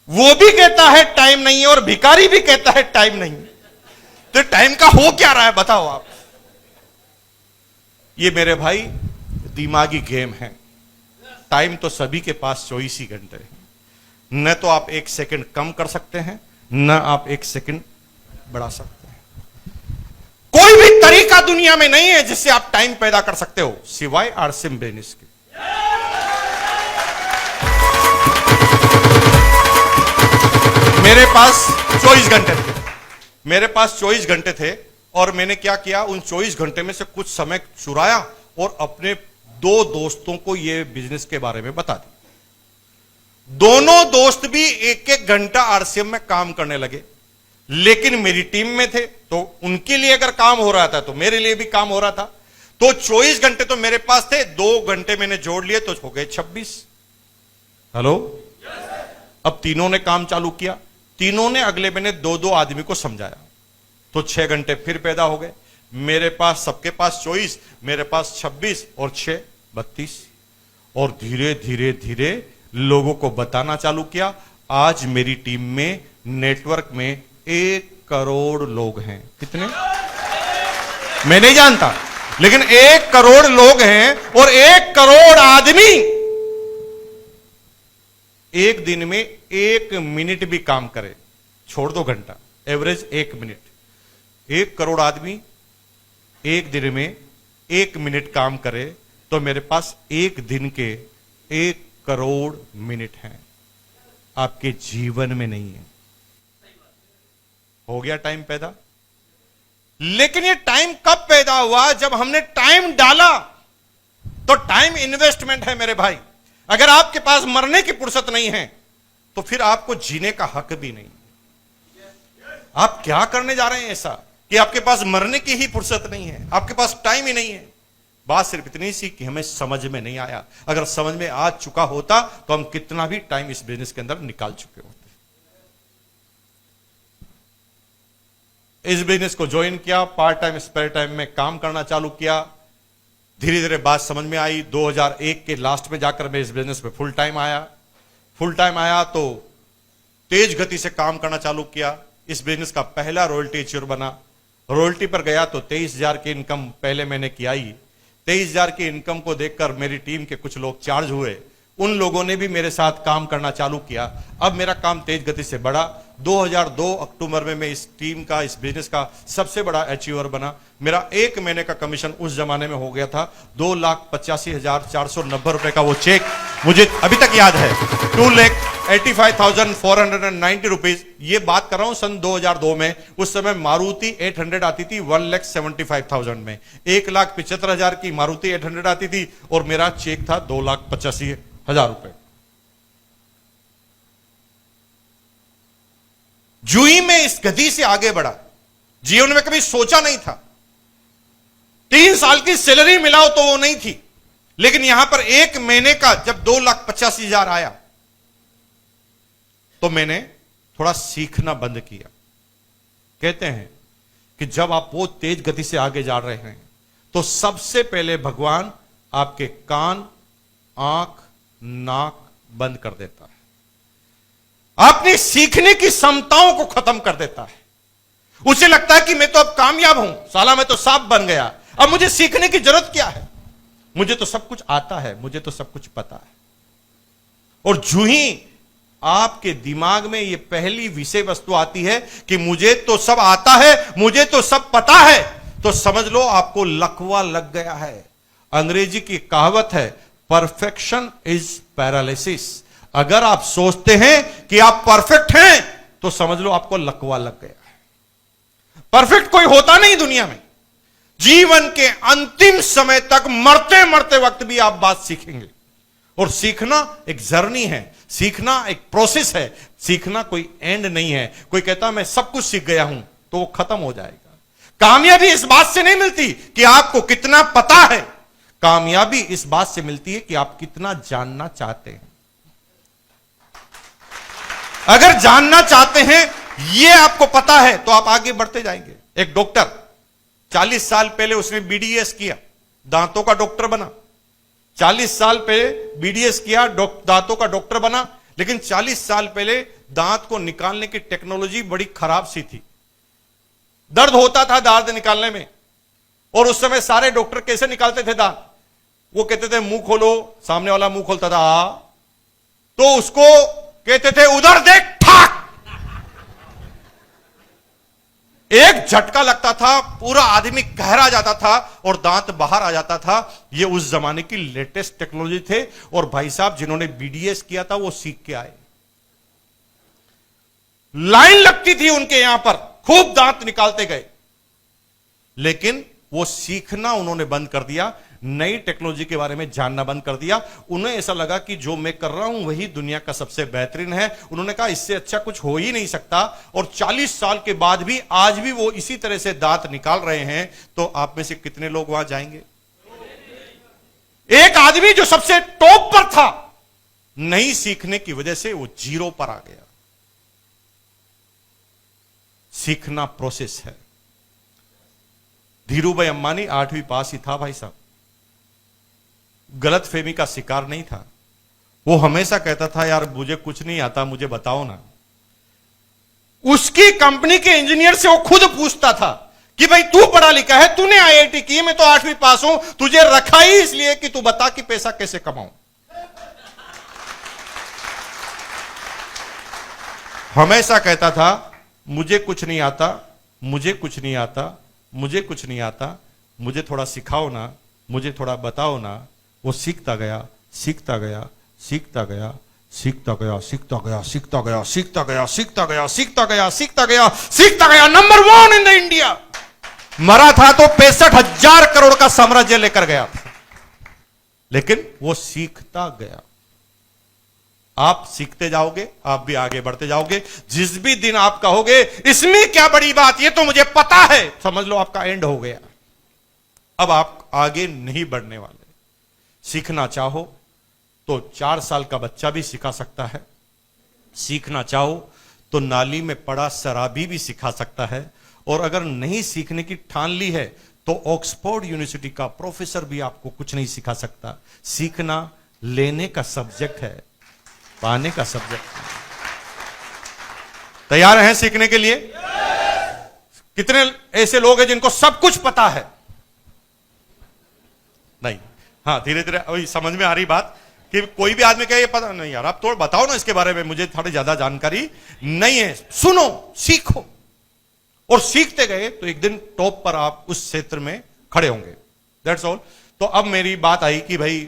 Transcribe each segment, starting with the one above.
वो भी कहता है टाइम नहीं है और भिखारी भी कहता है टाइम नहीं है। तो टाइम का हो क्या रहा है बताओ आप। ये मेरे भाई दिमागी गेम है। टाइम तो सभी के पास 24 ही घंटे है। न तो आप 1 सेकंड कम कर सकते हैं, न आप 1 सेकंड बढ़ा सकते हैं। कोई भी तरीका दुनिया में नहीं है जिससे आप टाइम पैदा कर सकते हो सिवाय आरसिम बेनिस के। मेरे पास 24 घंटे थे। मेरे पास 24 घंटे थे और मैंने क्या किया, उन 24 घंटे में से कुछ समय चुराया और अपने 2 दोस्तों को यह बिजनेस के बारे में बता दिया। दोनों दोस्त भी 1-1 घंटा आरसीएम में काम करने लगे, लेकिन मेरी टीम में थे तो उनके लिए अगर काम हो रहा था तो मेरे लिए भी काम हो रहा था। तो 24 घंटे तो मेरे पास थे, 2 घंटे मैंने जोड़ लिए तो हो गए 26। हेलो, अब तीनों ने काम चालू किया। तीनों ने अगले महीने 2-2 आदमी को समझाया तो 6 घंटे फिर पैदा हो गए। मेरे पास, सबके पास 24, मेरे पास 26 और 6 32। और धीरे धीरे धीरे लोगों को बताना चालू किया। आज मेरी टीम में नेटवर्क में 1 करोड़ लोग हैं। कितने मैं नहीं जानता, लेकिन 1 करोड़ लोग हैं और 1 करोड़ आदमी एक दिन में 1 मिनट भी काम करे, छोड़ दो घंटा, एवरेज 1 मिनट। 1 करोड़ आदमी एक दिन में 1 मिनट काम करे तो मेरे पास एक दिन के 1 करोड़ मिनट हैं। आपके जीवन में नहीं है। हो गया टाइम पैदा। लेकिन ये टाइम कब पैदा हुआ? जब हमने टाइम डाला। तो टाइम इन्वेस्टमेंट है मेरे भाई। अगर आपके पास मरने की फुर्सत नहीं है तो फिर आपको जीने का हक भी नहीं। आप क्या करने जा रहे हैं ऐसा कि आपके पास मरने की ही फुर्सत नहीं है, आपके पास टाइम ही नहीं है। बात सिर्फ इतनी सी कि हमें समझ में नहीं आया। अगर समझ में आ चुका होता तो हम कितना भी टाइम इस बिजनेस के अंदर निकाल चुके होते। इस बिजनेस को ज्वाइन किया, पार्ट टाइम स्पेयर टाइम में काम करना चालू किया। धीरे धीरे बात समझ में आई। 2001 के लास्ट में जाकर मैं इस बिजनेस में फुल टाइम आया। फुल टाइम आया तो तेज गति से काम करना चालू किया। इस बिजनेस का पहला रॉयल्टी अचीवर बना। रॉयल्टी पर गया तो 23,000 की इनकम पहले मैंने किया ही। 23,000 की इनकम को देखकर मेरी टीम के कुछ लोग चार्ज हुए। उन लोगों ने भी मेरे साथ काम करना चालू किया। अब मेरा काम तेज गति से बढ़ा। 2002 अक्टूबर में मैं इस टीम का, इस बिजनेस का सबसे बड़ा अचीवर बना। मेरा 1 महीने का कमीशन उस जमाने में हो गया था 2,85,490 रुपए का। वो चेक मुझे अभी तक याद है, 2,85,490 रुपीज। ये बात कर रहा हूं सन 2002 में। उस समय मारुति 800 आती थी 1,75,000 में। 1,75,000 की मारुति 800 आती थी और मेरा चेक था 2,85,000 रुपए। जूही में इस गति से आगे बढ़ा, जीवन में कभी सोचा नहीं था। 3 साल की सैलरी मिलाओ तो वो नहीं थी, लेकिन यहां पर 1 महीने का जब 2,85,000 आया तो मैंने थोड़ा सीखना बंद किया। कहते हैं कि जब आप वो तेज गति से आगे जा रहे हैं तो सबसे पहले भगवान आपके कान, आंख, नाक बंद कर देता है। अपनी सीखने की क्षमताओं को खत्म कर देता है। उसे लगता है कि मैं तो अब कामयाब हूं, साला मैं तो सांप बन गया, अब मुझे सीखने की जरूरत क्या है, मुझे तो सब कुछ आता है, मुझे तो सब कुछ पता है। और जो ही आपके दिमाग में यह पहली विषय वस्तु आती है कि मुझे तो सब आता है, मुझे तो सब पता है, तो समझ लो आपको लकवा लग गया है। अंग्रेजी की कहावत है, परफेक्शन इज पैरालिसिस। अगर आप सोचते हैं कि आप परफेक्ट हैं तो समझ लो आपको लकवा लग गया है। परफेक्ट कोई होता नहीं दुनिया में। जीवन के अंतिम समय तक, मरते मरते वक्त भी आप बात सीखेंगे। और सीखना एक जर्नी है, सीखना एक प्रोसेस है, सीखना कोई एंड नहीं है। कोई कहता मैं सब कुछ सीख गया हूं तो वो खत्म हो जाएगा। कामयाबी इस बात से नहीं मिलती कि आपको कितना पता है, कामयाबी इस बात से मिलती है कि आप कितना जानना चाहते हैं। अगर जानना चाहते हैं, यह आपको पता है, तो आप आगे बढ़ते जाएंगे। एक डॉक्टर 40 साल पहले उसने बीडीएस किया, दांतों का डॉक्टर बना। 40 साल पहले बीडीएस किया, दांतों का डॉक्टर बना। लेकिन 40 साल पहले दांत को निकालने की टेक्नोलॉजी बड़ी खराब सी थी। दर्द होता था दांत निकालने में, और उस समय सारे डॉक्टर कैसे निकालते थे दांत? वो कहते थे मुंह खोलो, सामने वाला मुंह खोलता था तो उसको कहते थे उधर देख, ठाक, एक झटका लगता था, पूरा आदमी गहरा जाता था और दांत बाहर आ जाता था। ये उस जमाने की लेटेस्ट टेक्नोलॉजी थे, और भाई साहब जिन्होंने बीडीएस किया था वो सीख के आए। लाइन लगती थी उनके यहां पर, खूब दांत निकालते गए, लेकिन वो सीखना उन्होंने बंद कर दिया, नई टेक्नोलॉजी के बारे में जानना बंद कर दिया। उन्हें ऐसा लगा कि जो मैं कर रहा हूं वही दुनिया का सबसे बेहतरीन है। उन्होंने कहा इससे अच्छा कुछ हो ही नहीं सकता, और 40 साल के बाद भी आज भी वो इसी तरह से दांत निकाल रहे हैं। तो आप में से कितने लोग वहां जाएंगे? एक आदमी जो सबसे टॉप पर था, नहीं सीखने की वजह से वो जीरो पर आ गया। सीखना प्रोसेस है। धीरूभाई अंबानी 8वीं पास ही था भाई साहब, गलत फहमी का शिकार नहीं था। वो हमेशा कहता था यार मुझे कुछ नहीं आता, मुझे बताओ ना। उसकी कंपनी के इंजीनियर से वो खुद पूछता था कि भाई तू पढ़ा लिखा है, तूने आईआईटी की, मैं तो 8वीं पास हूं, तुझे रखा ही इसलिए कि तू बता कि पैसा कैसे कमाऊं। हमेशा कहता था मुझे कुछ नहीं आता, मुझे कुछ नहीं आता, मुझे कुछ नहीं आता, मुझे थोड़ा सिखाओ ना, मुझे थोड़ा बताओ ना। वो सीखता गया, सीखता गया, सीखता गया, सीखता गया, सीखता गया, सीखता गया, सीखता गया, सीखता गया, सीखता गया, सीखता गया, सीखता गया। Number 1 in the India. मरा था तो 65,000 करोड़ का साम्राज्य लेकर गया था, लेकिन वो सीखता गया। आप सीखते जाओगे, आप भी आगे बढ़ते जाओगे। जिस भी दिन आप कहोगे इसमें क्या बड़ी बात, ये तो मुझे पता है, समझ लो आपका एंड हो गया। अब आप आगे नहीं बढ़ने वाले। सीखना चाहो तो 4 साल का बच्चा भी सिखा सकता है, सीखना चाहो तो नाली में पड़ा शराबी भी सिखा सकता है, और अगर नहीं सीखने की ठान ली है तो ऑक्सफोर्ड यूनिवर्सिटी का प्रोफेसर भी आपको कुछ नहीं सिखा सकता। सीखना लेने का सब्जेक्ट है, पाने का सब्जेक्ट है। तैयार हैं सीखने के लिए? कितने ऐसे लोग हैं जिनको सब कुछ पता है? नहीं। हाँ, धीरे धीरे अभी समझ में आ रही बात कि कोई भी आदमी कहे ये पता नहीं यार, आप थोड़ा बताओ ना इसके बारे में, मुझे थोड़ी ज्यादा जानकारी नहीं है। सुनो, सीखो, और सीखते गए तो एक दिन टॉप पर आप उस क्षेत्र में खड़े होंगे। That's all. तो अब मेरी बात आई कि भाई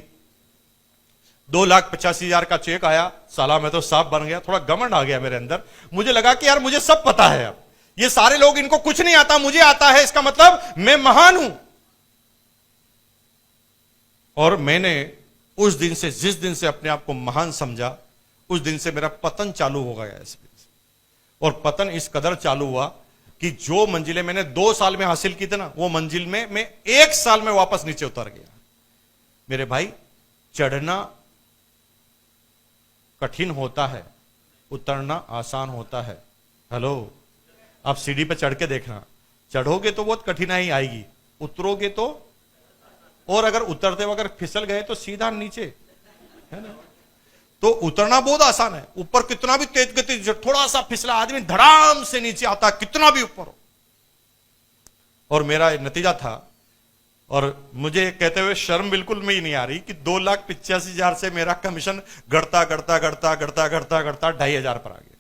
2,85,000 का चेक आया, साला मैं तो साफ बन गया, थोड़ा घमंड आ गया मेरे अंदर। मुझे लगा कि यार मुझे सब पता है, अब ये सारे लोग इनको कुछ नहीं आता, मुझे आता है, इसका मतलब मैं महान हूं। और मैंने उस दिन से, जिस दिन से अपने आप को महान समझा, उस दिन से मेरा पतन चालू हो गया इसमें। और पतन इस कदर चालू हुआ कि जो मंजिलें मैंने 2 साल में हासिल की थी ना, वो मंजिल में मैं 1 साल में वापस नीचे उतर गया। मेरे भाई, चढ़ना कठिन होता है, उतरना आसान होता है। हेलो, आप सीढ़ी पे चढ़ के देखना, चढ़ोगे तो बहुत कठिनाई आएगी, उतरोगे तो, और अगर उतरते हुए अगर फिसल गए तो सीधा नीचे, है ना। तो उतरना बहुत आसान है, ऊपर कितना भी तेज गति, थोड़ा सा फिसला आदमी धड़ाम से नीचे आता, कितना भी ऊपर हो। और मेरा नतीजा था, और मुझे कहते हुए शर्म बिल्कुल में ही नहीं आ रही कि 2,85,000 से मेरा कमीशन घटता घटता घटता घटता घटता घटता 2,500 पर आ गया।